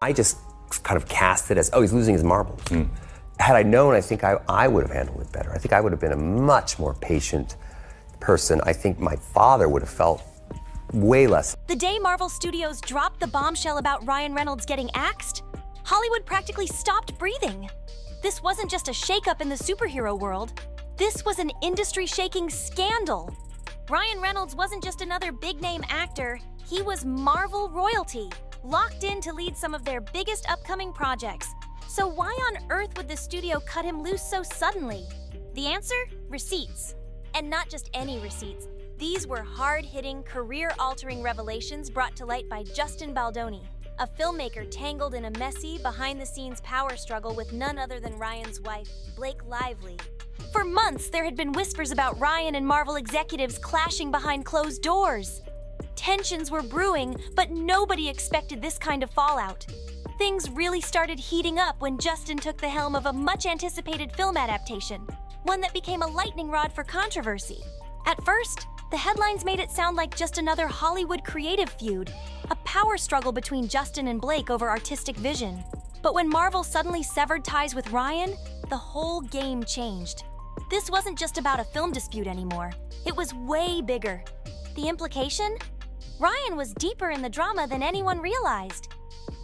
I just kind of cast it as, oh, he's losing his marbles. Had I known, I think I would have handled it better. I think I would have been a much more patient person. I think my father would have felt way less. The day Marvel Studios dropped the bombshell about Ryan Reynolds getting axed, Hollywood practically stopped breathing. This wasn't just a shakeup in the superhero world. This was an industry-shaking scandal. Ryan Reynolds wasn't just another big-name actor. He was Marvel royalty, locked in to lead some of their biggest upcoming projects. So why on earth would the studio cut him loose so suddenly? The answer? Receipts. And not just any receipts. These were hard-hitting, career-altering revelations brought to light by Justin Baldoni, a filmmaker tangled in a messy, behind-the-scenes power struggle with none other than Ryan's wife, Blake Lively. For months, there had been whispers about Ryan and Marvel executives clashing behind closed doors. Tensions were brewing, but nobody expected this kind of fallout. Things really started heating up when Justin took the helm of a much-anticipated film adaptation, one that became a lightning rod for controversy. At first, the headlines made it sound like just another Hollywood creative feud, a power struggle between Justin and Blake over artistic vision. But when Marvel suddenly severed ties with Ryan, the whole game changed. This wasn't just about a film dispute anymore. It was way bigger. The implication? Ryan was deeper in the drama than anyone realized.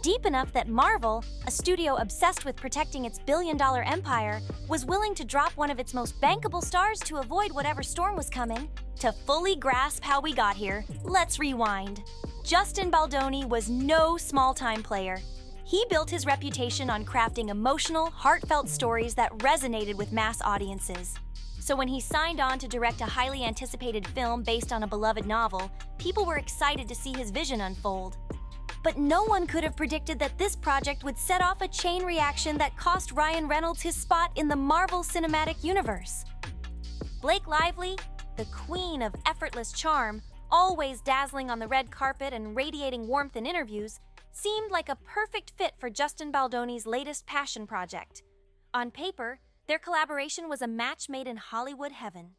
Deep enough that Marvel, a studio obsessed with protecting its billion-dollar empire, was willing to drop one of its most bankable stars to avoid whatever storm was coming. To fully grasp how we got here, let's rewind. Justin Baldoni was no small-time player. He built his reputation on crafting emotional, heartfelt stories that resonated with mass audiences. So when he signed on to direct a highly anticipated film based on a beloved novel, people were excited to see his vision unfold. But no one could have predicted that this project would set off a chain reaction that cost Ryan Reynolds his spot in the Marvel Cinematic Universe. Blake Lively, the queen of effortless charm, always dazzling on the red carpet and radiating warmth in interviews, seemed like a perfect fit for Justin Baldoni's latest passion project. On paper, their collaboration was a match made in Hollywood heaven.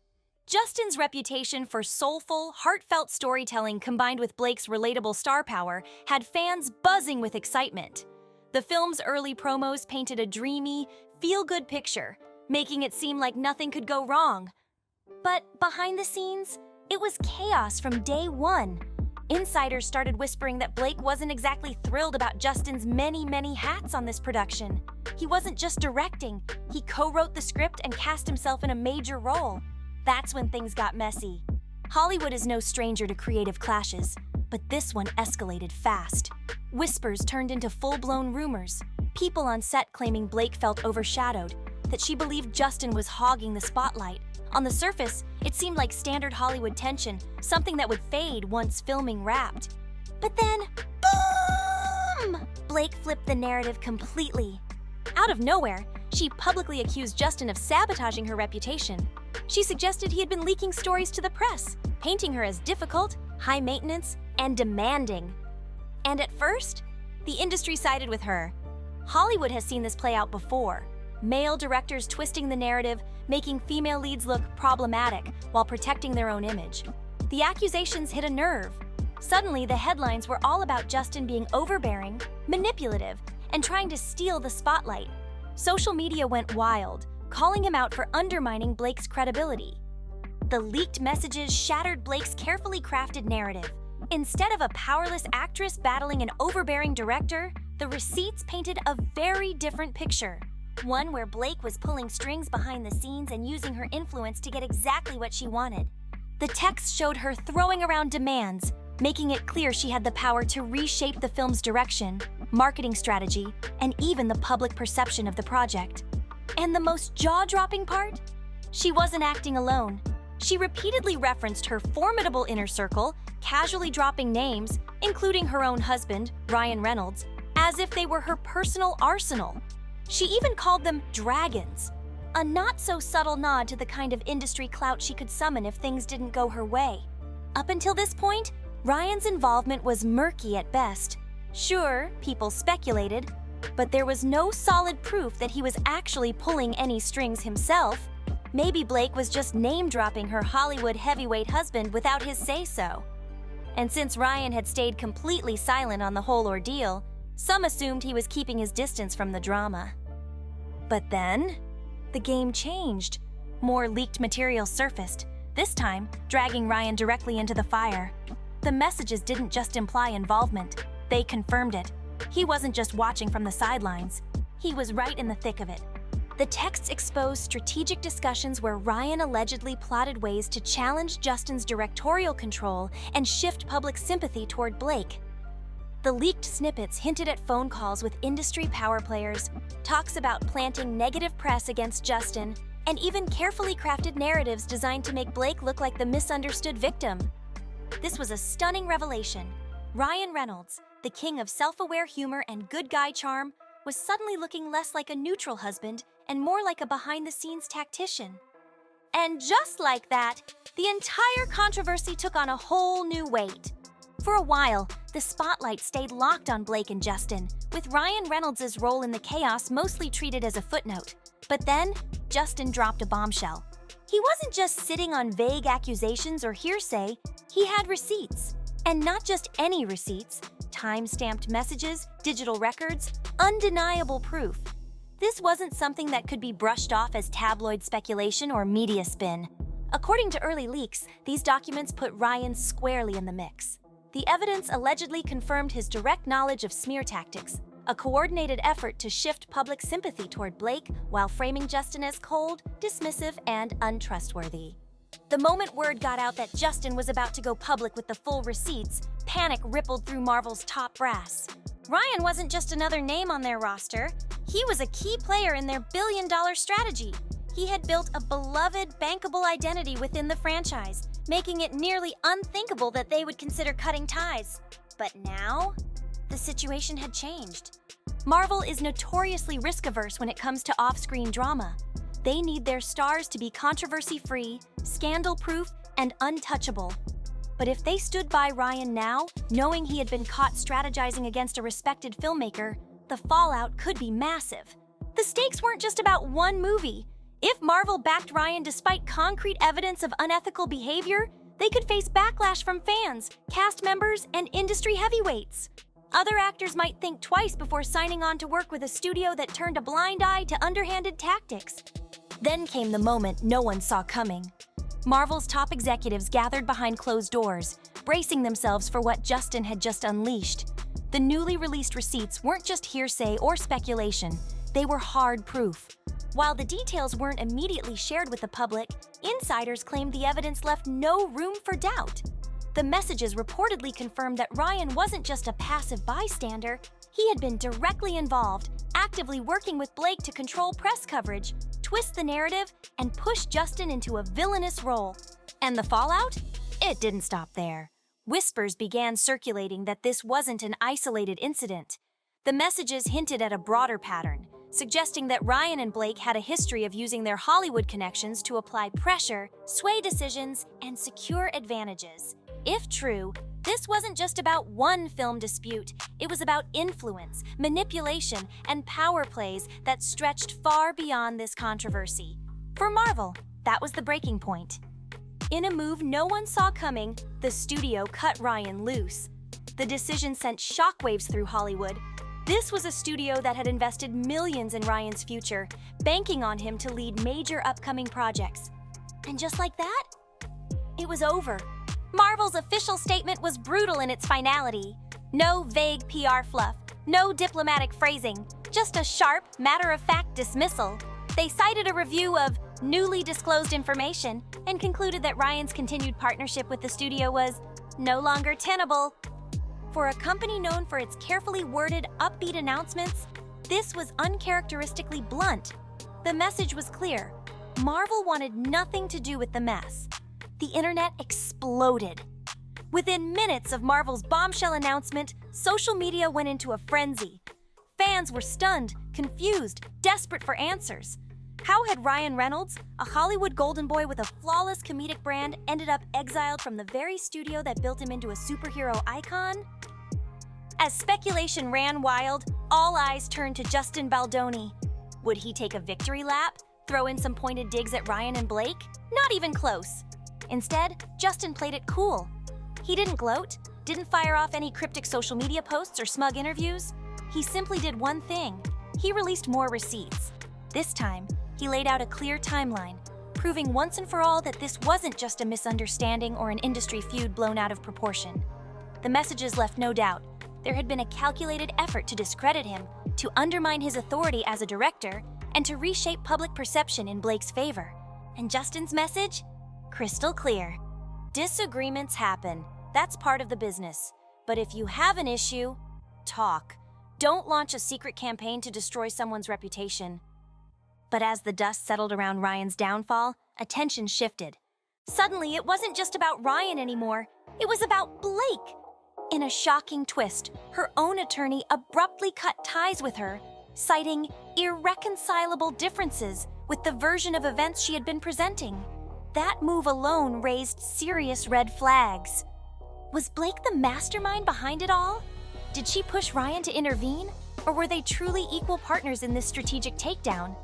Justin's reputation for soulful, heartfelt storytelling combined with Blake's relatable star power had fans buzzing with excitement. The film's early promos painted a dreamy, feel-good picture, making it seem like nothing could go wrong. But behind the scenes, it was chaos from day one. Insiders started whispering that Blake wasn't exactly thrilled about Justin's many hats on this production. He wasn't just directing, he co-wrote the script and cast himself in a major role. That's when things got messy. Hollywood is no stranger to creative clashes, but this one escalated fast. Whispers turned into full-blown rumors. People on set claiming Blake felt overshadowed, that she believed Justin was hogging the spotlight. On the surface, it seemed like standard Hollywood tension, something that would fade once filming wrapped. But then, boom! Blake flipped the narrative completely. Out of nowhere, she publicly accused Justin of sabotaging her reputation. She suggested he had been leaking stories to the press, painting her as difficult, high maintenance, and demanding. And at first, the industry sided with her. Hollywood has seen this play out before. Male directors twisting the narrative, making female leads look problematic while protecting their own image. The accusations hit a nerve. Suddenly, the headlines were all about Justin being overbearing, manipulative, and trying to steal the spotlight. Social media went wild, calling him out for undermining Blake's credibility. The leaked messages shattered Blake's carefully crafted narrative. Instead of a powerless actress battling an overbearing director, the receipts painted a very different picture. One where Blake was pulling strings behind the scenes and using her influence to get exactly what she wanted. The text showed her throwing around demands, making it clear she had the power to reshape the film's direction, marketing strategy, and even the public perception of the project. And the most jaw-dropping part? She wasn't acting alone. She repeatedly referenced her formidable inner circle, casually dropping names, including her own husband, Ryan Reynolds, as if they were her personal arsenal. She even called them dragons, a not-so-subtle nod to the kind of industry clout she could summon if things didn't go her way. Up until this point, Ryan's involvement was murky at best. Sure, people speculated, but there was no solid proof that he was actually pulling any strings himself. Maybe Blake was just name-dropping her Hollywood heavyweight husband without his say-so. And since Ryan had stayed completely silent on the whole ordeal, Some assumed he was keeping his distance from the drama. But then, the game changed. More leaked material surfaced, this time dragging Ryan directly into the fire. The messages didn't just imply involvement, they confirmed it. He wasn't just watching from the sidelines, he was right in the thick of it. The texts exposed strategic discussions where Ryan allegedly plotted ways to challenge Justin's directorial control and shift public sympathy toward Blake. The leaked snippets hinted at phone calls with industry power players, talks about planting negative press against Justin, and even carefully crafted narratives designed to make Blake look like the misunderstood victim. This was a stunning revelation. Ryan Reynolds, the king of self-aware humor and good guy charm, was suddenly looking less like a neutral husband and more like a behind-the-scenes tactician. And just like that, the entire controversy took on a whole new weight. For a while, the spotlight stayed locked on Blake and Justin, with Ryan Reynolds' role in the chaos mostly treated as a footnote. But then, Justin dropped a bombshell. He wasn't just sitting on vague accusations or hearsay, he had receipts. And not just any receipts, time-stamped messages, digital records, undeniable proof. This wasn't something that could be brushed off as tabloid speculation or media spin. According to early leaks, these documents put Ryan squarely in the mix. The evidence allegedly confirmed his direct knowledge of smear tactics, a coordinated effort to shift public sympathy toward Blake while framing Justin as cold, dismissive, and untrustworthy. The moment word got out that Justin was about to go public with the full receipts, panic rippled through Marvel's top brass. Ryan wasn't just another name on their roster, he was a key player in their billion-dollar strategy. He had built a beloved, bankable identity within the franchise, making it nearly unthinkable that they would consider cutting ties. But now, the situation had changed. Marvel is notoriously risk-averse when it comes to off-screen drama. They need their stars to be controversy-free, scandal-proof, and untouchable. But if they stood by Ryan now, knowing he had been caught strategizing against a respected filmmaker, the fallout could be massive. The stakes weren't just about one movie. If Marvel backed Ryan despite concrete evidence of unethical behavior, they could face backlash from fans, cast members, and industry heavyweights. Other actors might think twice before signing on to work with a studio that turned a blind eye to underhanded tactics. Then came the moment no one saw coming. Marvel's top executives gathered behind closed doors, bracing themselves for what Justin had just unleashed. The newly released receipts weren't just hearsay or speculation, they were hard proof. While the details weren't immediately shared with the public, insiders claimed the evidence left no room for doubt. The messages reportedly confirmed that Ryan wasn't just a passive bystander, he had been directly involved, actively working with Blake to control press coverage, twist the narrative, and push Justin into a villainous role. And the fallout? It didn't stop there. Whispers began circulating that this wasn't an isolated incident. The messages hinted at a broader pattern, suggesting that Ryan and Blake had a history of using their Hollywood connections to apply pressure, sway decisions, and secure advantages. If true, this wasn't just about one film dispute, it was about influence, manipulation, and power plays that stretched far beyond this controversy. For Marvel, that was the breaking point. In a move no one saw coming, the studio cut Ryan loose. The decision sent shockwaves through Hollywood. This was a studio that had invested millions in Ryan's future, banking on him to lead major upcoming projects. And just like that, it was over. Marvel's official statement was brutal in its finality. No vague PR fluff, no diplomatic phrasing, just a sharp, matter-of-fact dismissal. They cited a review of newly disclosed information and concluded that Ryan's continued partnership with the studio was no longer tenable. For a company known for its carefully worded, upbeat announcements, this was uncharacteristically blunt. The message was clear. Marvel wanted nothing to do with the mess. The internet exploded. Within minutes of Marvel's bombshell announcement, social media went into a frenzy. Fans were stunned, confused, desperate for answers. How had Ryan Reynolds, a Hollywood golden boy with a flawless comedic brand, ended up exiled from the very studio that built him into a superhero icon? As speculation ran wild, all eyes turned to Justin Baldoni. Would he take a victory lap, throw in some pointed digs at Ryan and Blake? Not even close. Instead, Justin played it cool. He didn't gloat, didn't fire off any cryptic social media posts or smug interviews. he simply did one thing. He released more receipts. This time, he laid out a clear timeline, proving once and for all that this wasn't just a misunderstanding or an industry feud blown out of proportion. The messages left no doubt. There had been a calculated effort to discredit him, to undermine his authority as a director, and to reshape public perception in Blake's favor. And Justin's message? Crystal clear. Disagreements happen. That's part of the business. But if you have an issue, talk. Don't launch a secret campaign to destroy someone's reputation. But as the dust settled around Ryan's downfall, attention shifted. Suddenly, it wasn't just about Ryan anymore. It was about Blake. In a shocking twist, her own attorney abruptly cut ties with her, citing irreconcilable differences with the version of events she had been presenting. That move alone raised serious red flags. Was Blake the mastermind behind it all? Did she push Ryan to intervene? Or were they truly equal partners in this strategic takedown?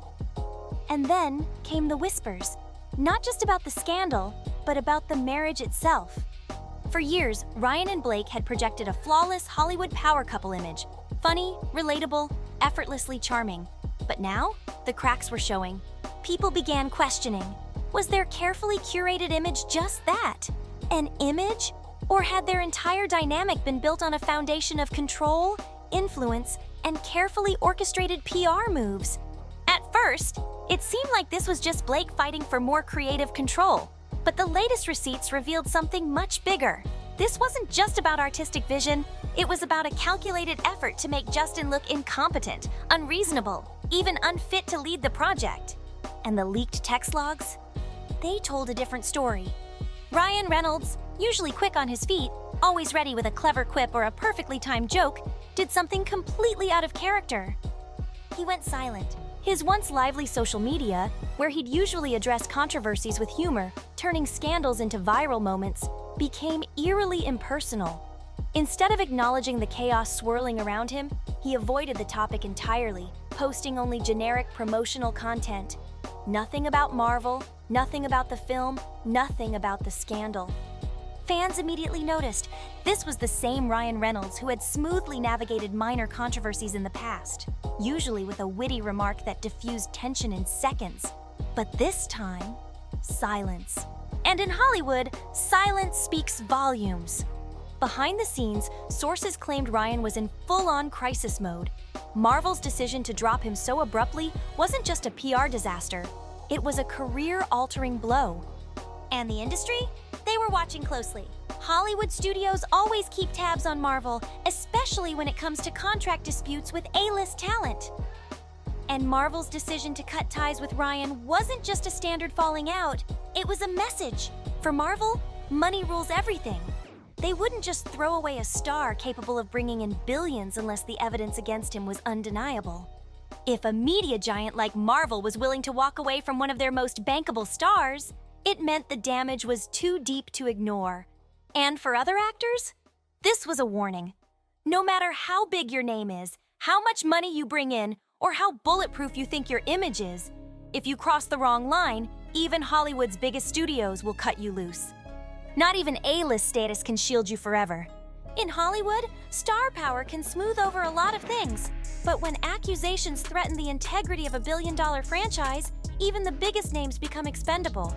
And then came the whispers, not just about the scandal, but about the marriage itself. For years, Ryan and Blake had projected a flawless Hollywood power couple image, funny, relatable, effortlessly charming. But now, the cracks were showing. People began questioning, was their carefully curated image just that? An image? Or had their entire dynamic been built on a foundation of control, influence, and carefully orchestrated PR moves? At first, it seemed like this was just Blake fighting for more creative control. But the latest receipts revealed something much bigger. This wasn't just about artistic vision, it was about a calculated effort to make Justin look incompetent, unreasonable, even unfit to lead the project. And the leaked text logs? They told a different story. Ryan Reynolds, usually quick on his feet, always ready with a clever quip or a perfectly timed joke, did something completely out of character. He went silent. His once lively social media, where he'd usually address controversies with humor, turning scandals into viral moments, became eerily impersonal. Instead of acknowledging the chaos swirling around him, he avoided the topic entirely, posting only generic promotional content. Nothing about Marvel, nothing about the film, nothing about the scandal. Fans immediately noticed this was the same Ryan Reynolds who had smoothly navigated minor controversies in the past, usually with a witty remark that diffused tension in seconds. But this time, silence. And in Hollywood, silence speaks volumes. Behind the scenes, sources claimed Ryan was in full-on crisis mode. Marvel's decision to drop him so abruptly wasn't just a PR disaster, it was a career-altering blow. And the industry? They were watching closely. Hollywood studios always keep tabs on Marvel, especially when it comes to contract disputes with A-list talent. And Marvel's decision to cut ties with Ryan wasn't just a standard falling out, it was a message. For Marvel, money rules everything. They wouldn't just throw away a star capable of bringing in billions unless the evidence against him was undeniable. If a media giant like Marvel was willing to walk away from one of their most bankable stars, it meant the damage was too deep to ignore. And for other actors, this was a warning. No matter how big your name is, how much money you bring in, or how bulletproof you think your image is, if you cross the wrong line, even Hollywood's biggest studios will cut you loose. Not even A-list status can shield you forever. In Hollywood, star power can smooth over a lot of things, but when accusations threaten the integrity of a billion-dollar franchise, even the biggest names become expendable.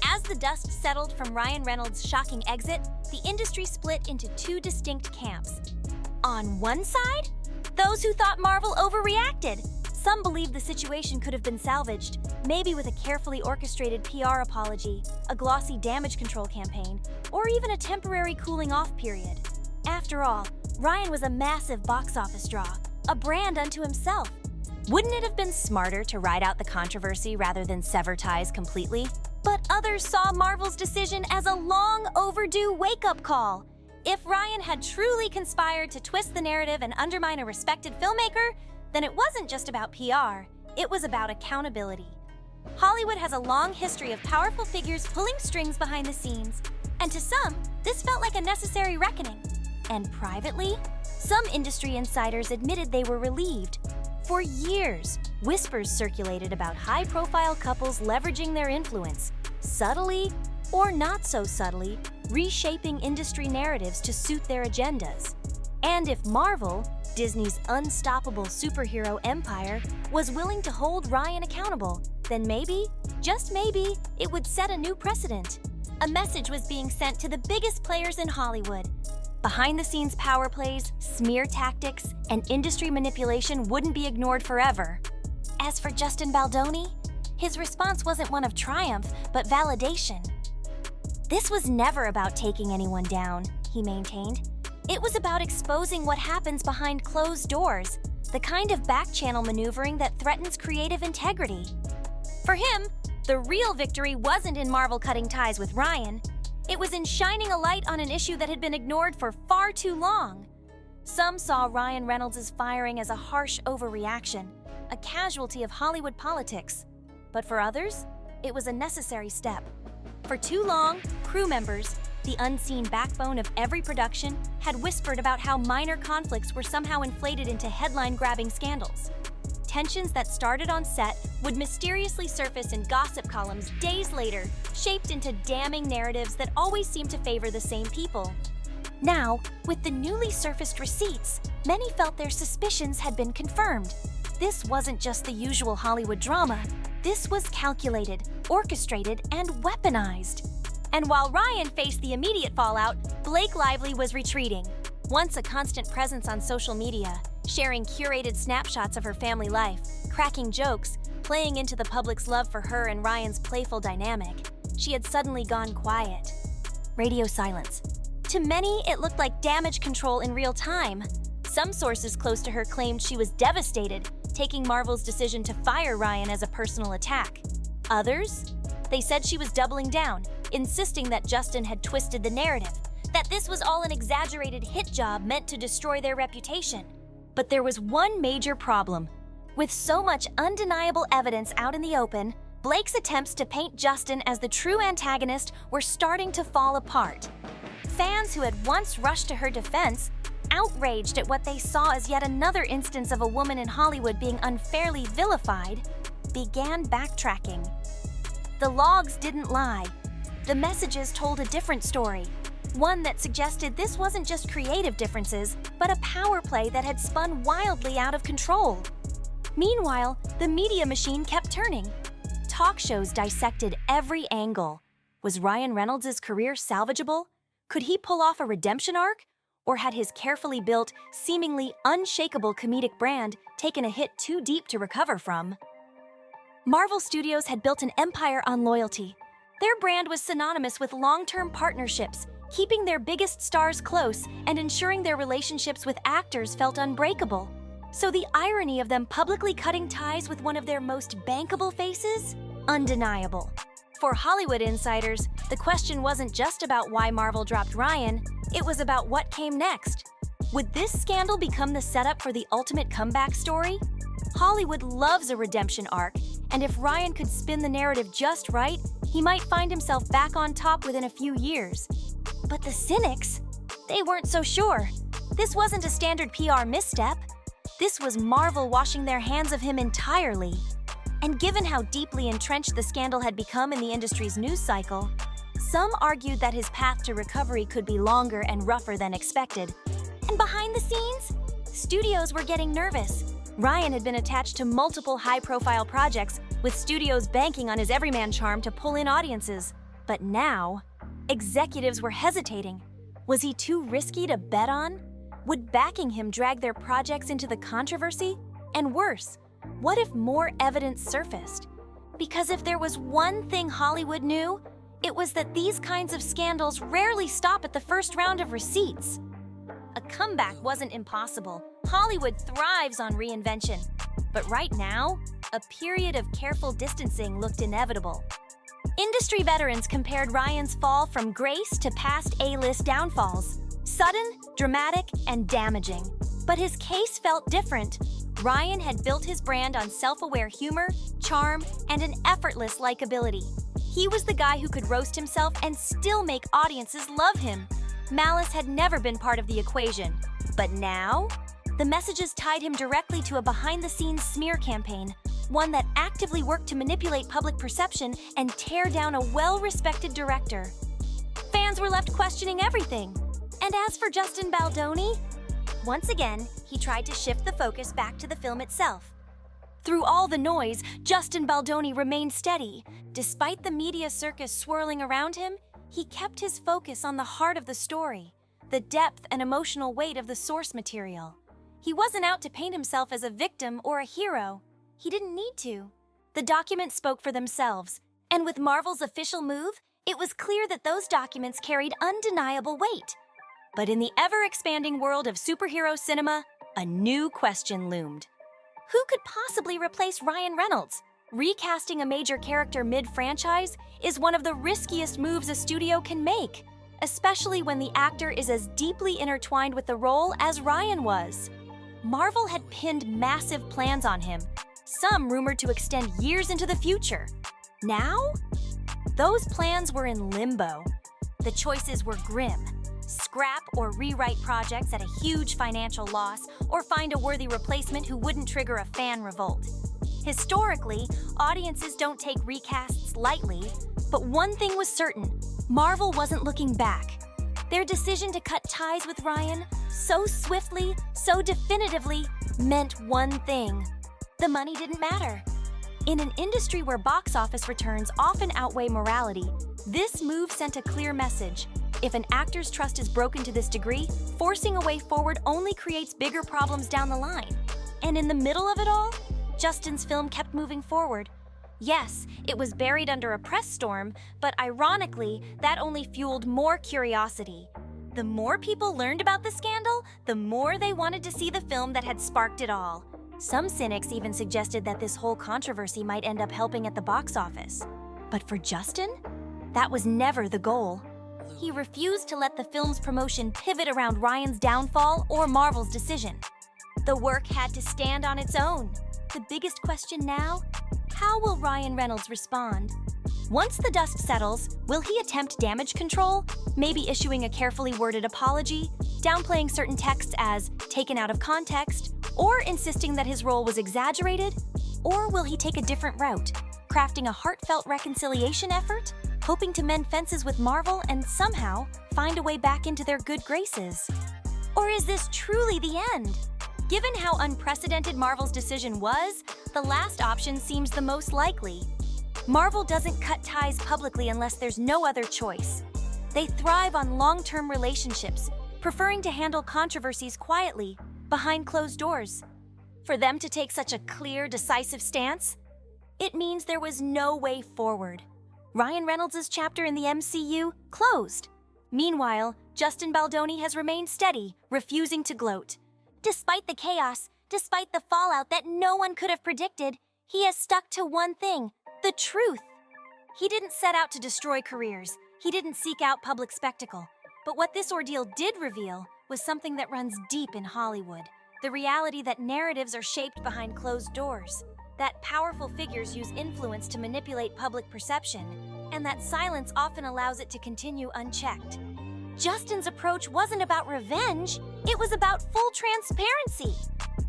As the dust settled from Ryan Reynolds' shocking exit, the industry split into two distinct camps. On one side, those who thought Marvel overreacted. Some believed the situation could have been salvaged, maybe with a carefully orchestrated PR apology, a glossy damage control campaign, or even a temporary cooling-off period. After all, Ryan was a massive box office draw, a brand unto himself. Wouldn't it have been smarter to ride out the controversy rather than sever ties completely? But others saw Marvel's decision as a long overdue wake-up call. If Ryan had truly conspired to twist the narrative and undermine a respected filmmaker, then it wasn't just about PR, it was about accountability. Hollywood has a long history of powerful figures pulling strings behind the scenes, and to some, this felt like a necessary reckoning. And privately, some industry insiders admitted they were relieved. For years, whispers circulated about high-profile couples leveraging their influence, subtly, or not so subtly, reshaping industry narratives to suit their agendas. And if Marvel, Disney's unstoppable superhero empire, was willing to hold Ryan accountable, then maybe, just maybe, it would set a new precedent. A message was being sent to the biggest players in Hollywood. Behind-the-scenes power plays, smear tactics, and industry manipulation wouldn't be ignored forever. As for Justin Baldoni, his response wasn't one of triumph, but validation. This was never about taking anyone down, he maintained. It was about exposing what happens behind closed doors, the kind of back-channel maneuvering that threatens creative integrity. For him, the real victory wasn't in Marvel cutting ties with Ryan. It was in shining a light on an issue that had been ignored for far too long. Some saw Ryan Reynolds' firing as a harsh overreaction, a casualty of Hollywood politics. But for others, it was a necessary step. For too long, crew members, the unseen backbone of every production, had whispered about how minor conflicts were somehow inflated into headline-grabbing scandals. Tensions that started on set would mysteriously surface in gossip columns days later, shaped into damning narratives that always seemed to favor the same people. Now, with the newly surfaced receipts, many felt their suspicions had been confirmed. This wasn't just the usual Hollywood drama. This was calculated, orchestrated, and weaponized. And while Ryan faced the immediate fallout, Blake Lively was retreating. Once a constant presence on social media, sharing curated snapshots of her family life, cracking jokes, playing into the public's love for her and Ryan's playful dynamic, she had suddenly gone quiet. Radio silence. To many, it looked like damage control in real time. Some sources close to her claimed she was devastated, taking Marvel's decision to fire Ryan as a personal attack. Others? They said she was doubling down, insisting that Justin had twisted the narrative, that this was all an exaggerated hit job meant to destroy their reputation. But there was one major problem. With so much undeniable evidence out in the open, Blake's attempts to paint Justin as the true antagonist were starting to fall apart. Fans who had once rushed to her defense, outraged at what they saw as yet another instance of a woman in Hollywood being unfairly vilified, began backtracking. The logs didn't lie. The messages told a different story, one that suggested this wasn't just creative differences, but a power play that had spun wildly out of control. Meanwhile, the media machine kept turning. Talk shows dissected every angle. Was Ryan Reynolds' career salvageable? Could he pull off a redemption arc? Or had his carefully built, seemingly unshakable comedic brand taken a hit too deep to recover from? Marvel Studios had built an empire on loyalty. Their brand was synonymous with long-term partnerships, keeping their biggest stars close and ensuring their relationships with actors felt unbreakable. So the irony of them publicly cutting ties with one of their most bankable faces? Undeniable. For Hollywood insiders, the question wasn't just about why Marvel dropped Ryan, it was about what came next. Would this scandal become the setup for the ultimate comeback story? Hollywood loves a redemption arc, and if Ryan could spin the narrative just right, he might find himself back on top within a few years. But the cynics, they weren't so sure. This wasn't a standard PR misstep. This was Marvel washing their hands of him entirely. And given how deeply entrenched the scandal had become in the industry's news cycle, some argued that his path to recovery could be longer and rougher than expected. And behind the scenes, studios were getting nervous. Ryan had been attached to multiple high-profile projects, with studios banking on his everyman charm to pull in audiences. But now, executives were hesitating. Was he too risky to bet on? Would backing him drag their projects into the controversy? And worse, what if more evidence surfaced? Because if there was one thing Hollywood knew, it was that these kinds of scandals rarely stop at the first round of receipts. A comeback wasn't impossible. Hollywood thrives on reinvention. But right now, a period of careful distancing looked inevitable. Industry veterans compared Ryan's fall from grace to past A-list downfalls. Sudden, dramatic, and damaging. But his case felt different. Ryan had built his brand on self-aware humor, charm, and an effortless likability. He was the guy who could roast himself and still make audiences love him. Malice had never been part of the equation. But now, the messages tied him directly to a behind-the-scenes smear campaign, one that actively worked to manipulate public perception and tear down a well-respected director. Fans were left questioning everything. And as for Justin Baldoni, Once again, he tried to shift the focus back to the film itself. Through all the noise, Justin Baldoni remained steady. Despite the media circus swirling around him, he kept his focus on the heart of the story, the depth and emotional weight of the source material. He wasn't out to paint himself as a victim or a hero. He didn't need to. The documents spoke for themselves, and with Marvel's official move, it was clear that those documents carried undeniable weight. But in the ever-expanding world of superhero cinema, a new question loomed. Who could possibly replace Ryan Reynolds? Recasting a major character mid-franchise is one of the riskiest moves a studio can make, especially when the actor is as deeply intertwined with the role as Ryan was. Marvel had pinned massive plans on him, some rumored to extend years into the future. Now? Those plans were in limbo. The choices were grim. Scrap or rewrite projects at a huge financial loss, or find a worthy replacement who wouldn't trigger a fan revolt. Historically, audiences don't take recasts lightly, but one thing was certain: Marvel wasn't looking back. Their decision to cut ties with Ryan so swiftly, so definitively, meant one thing: the money didn't matter. In an industry where box office returns often outweigh morality, this move sent a clear message. If an actor's trust is broken to this degree, forcing a way forward only creates bigger problems down the line. And in the middle of it all, Justin's film kept moving forward. Yes, it was buried under a press storm, but ironically, that only fueled more curiosity. The more people learned about the scandal, the more they wanted to see the film that had sparked it all. Some cynics even suggested that this whole controversy might end up helping at the box office. But for Justin, that was never the goal. He refused to let the film's promotion pivot around Ryan's downfall or Marvel's decision. The work had to stand on its own. The biggest question now: how will Ryan Reynolds respond? Once the dust settles, will he attempt damage control, maybe issuing a carefully worded apology, downplaying certain texts as taken out of context, or insisting that his role was exaggerated? Or will he take a different route, crafting a heartfelt reconciliation effort, hoping to mend fences with Marvel and somehow find a way back into their good graces? Or is this truly the end? Given how unprecedented Marvel's decision was, the last option seems the most likely. Marvel doesn't cut ties publicly unless there's no other choice. They thrive on long-term relationships, preferring to handle controversies quietly, behind closed doors. For them to take such a clear, decisive stance, it means there was no way forward. Ryan Reynolds' chapter in the MCU closed. Meanwhile, Justin Baldoni has remained steady, refusing to gloat. Despite the chaos, despite the fallout that no one could have predicted, he has stuck to one thing: the truth. He didn't set out to destroy careers. He didn't seek out public spectacle. But what this ordeal did reveal was something that runs deep in Hollywood: the reality that narratives are shaped behind closed doors, that powerful figures use influence to manipulate public perception, and that silence often allows it to continue unchecked. Justin's approach wasn't about revenge, it was about full transparency.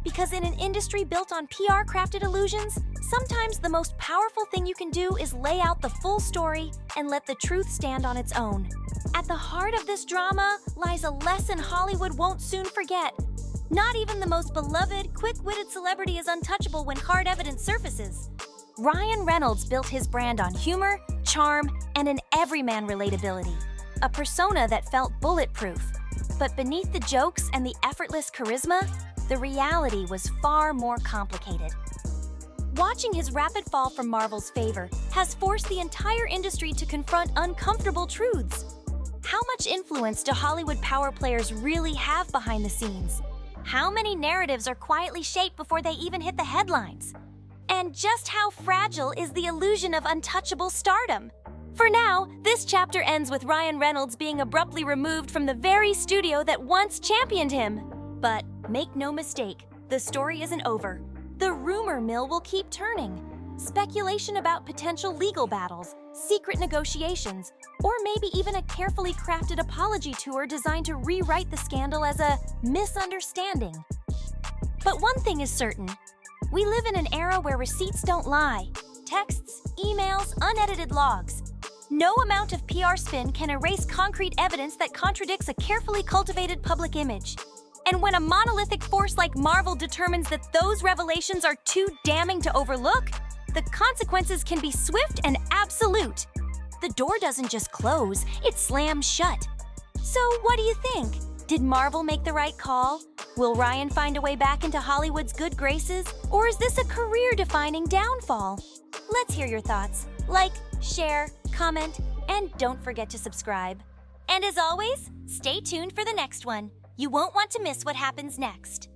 Because in an industry built on PR-crafted illusions, sometimes the most powerful thing you can do is lay out the full story and let the truth stand on its own. At the heart of this drama lies a lesson Hollywood won't soon forget. Not even the most beloved, quick-witted celebrity is untouchable when hard evidence surfaces. Ryan Reynolds built his brand on humor, charm, and an everyman relatability, a persona that felt bulletproof. But beneath the jokes and the effortless charisma, the reality was far more complicated. Watching his rapid fall from Marvel's favor has forced the entire industry to confront uncomfortable truths. How much influence do Hollywood power players really have behind the scenes? How many narratives are quietly shaped before they even hit the headlines? And just how fragile is the illusion of untouchable stardom? For now, this chapter ends with Ryan Reynolds being abruptly removed from the very studio that once championed him. But make no mistake, the story isn't over. The rumor mill will keep turning. Speculation about potential legal battles, secret negotiations, or maybe even a carefully crafted apology tour designed to rewrite the scandal as a misunderstanding. But one thing is certain. We live in an era where receipts don't lie. Texts, emails, unedited logs. No amount of PR spin can erase concrete evidence that contradicts a carefully cultivated public image. And when a monolithic force like Marvel determines that those revelations are too damning to overlook, the consequences can be swift and absolute. The door doesn't just close, it slams shut. So what do you think? Did Marvel make the right call? Will Ryan find a way back into Hollywood's good graces? Or is this a career-defining downfall? Let's hear your thoughts. Like, share, comment, and don't forget to subscribe. And as always, stay tuned for the next one. You won't want to miss what happens next.